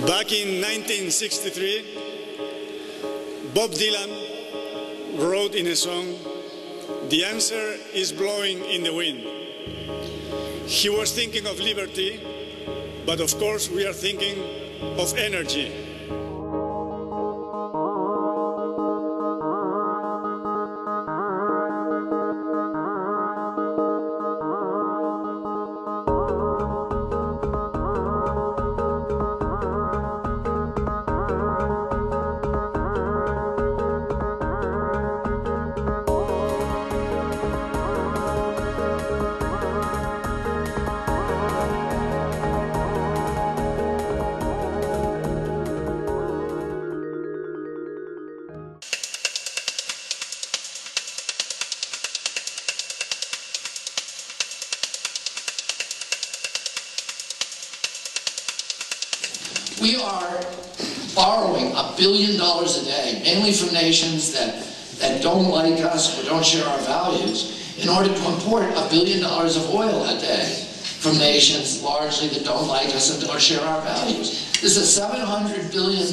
Back in 1963, Bob Dylan wrote in a song, "The answer is blowing in the wind." He was thinking of liberty, but of course we are thinking of energy. We are borrowing $1 billion a day, mainly from nations that don't like us or don't share our values, in order to import $1 billion of oil a day from nations largely that don't like us and don't share our values. This is a $700 billion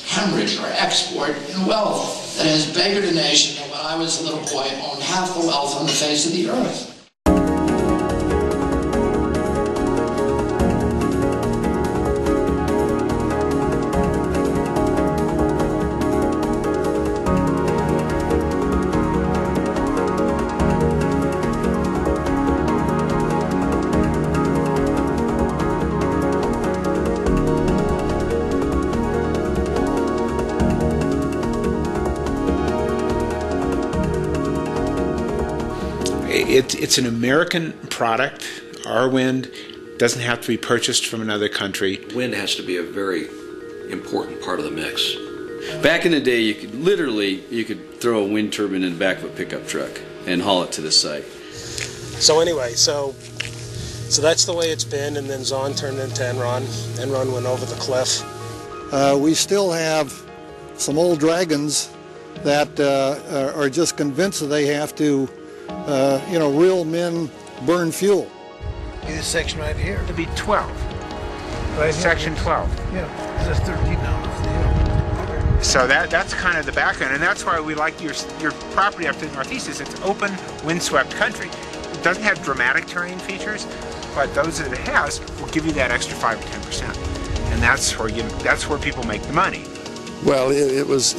hemorrhage or export in wealth that has beggared a nation that when I was a little boy owned half the wealth on the face of the earth. It's an American product. Our wind doesn't have to be purchased from another country. Wind has to be a very important part of the mix. Back in the day, you could throw a wind turbine in the back of a pickup truck and haul it to the site. So anyway, so that's the way it's been, and then Zahn turned into Enron. Enron went over the cliff. We still have some old dragons that are just convinced that they have to real men burn fuel. This section right here. It'd be 12. Right Section 12. Yeah, there's 13 down off the hill. So that's kind of the background, and that's why we like your property up to the northeast. Is it's open, windswept country. It doesn't have dramatic terrain features, but those that it has will give you that extra 5 or 10%, and that's where people make the money. Well, it was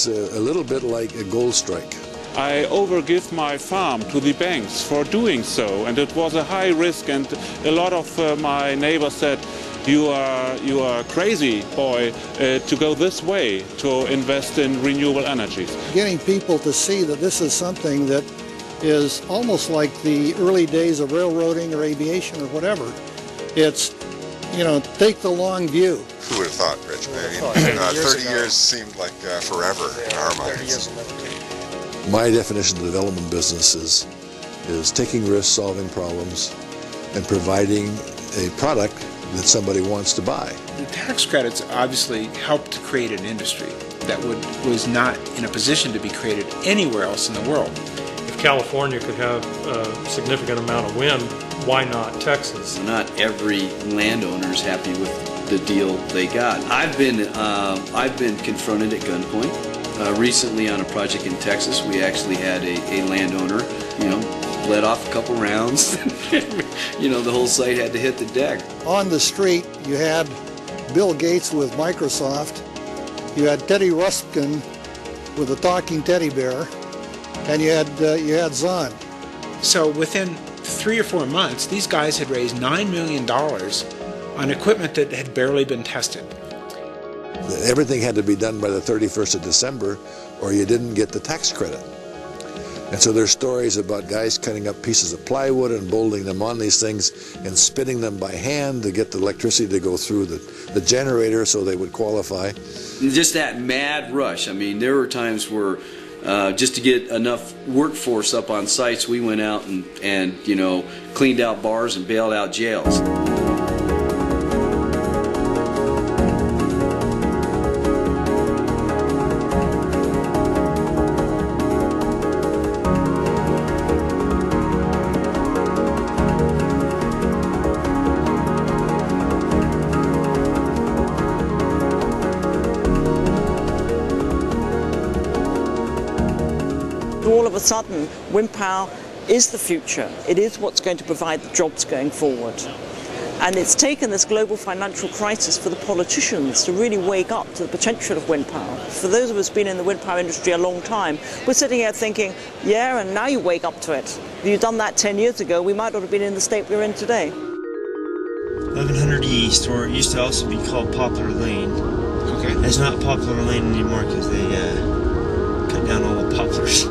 a little bit like a gold strike. I overgive my farm to the banks for doing so, and it was a high risk, and a lot of my neighbors said, you are crazy, boy, to go this way, to invest in renewable energies. Getting people to see that this is something that is almost like the early days of railroading or aviation or whatever. It's, take the long view. Who would have thought, Rich? I mean, 30 years seemed like forever in our minds. My definition of the development business is taking risks, solving problems, and providing a product that somebody wants to buy. The tax credits obviously helped to create an industry that was not in a position to be created anywhere else in the world. If California could have a significant amount of wind, why not Texas? Not every landowner is happy with the deal they got. I've been confronted at gunpoint. Recently on a project in Texas, we actually had a landowner, let off a couple rounds. The whole site had to hit the deck. On the street, you had Bill Gates with Microsoft, you had Teddy Ruskin with a talking teddy bear, and you had Zahn. So within 3 or 4 months, these guys had raised $9 million on equipment that had barely been tested. Everything had to be done by the 31st of December or you didn't get the tax credit. And so there's stories about guys cutting up pieces of plywood and bolting them on these things and spinning them by hand to get the electricity to go through the generator so they would qualify. Just that mad rush. I mean, there were times where just to get enough workforce up on sites, we went out and cleaned out bars and bailed out jails. sudden, wind power is the future. It is what's going to provide the jobs going forward. And it's taken this global financial crisis for the politicians to really wake up to the potential of wind power. For those of us who've been in the wind power industry a long time, we're sitting here thinking, yeah, and now you wake up to it. If you'd done that 10 years ago, we might not have been in the state we're in today. 1100 East, or it used to also be called Poplar Lane. Okay. It's not Poplar Lane anymore because they cut down all the poplars.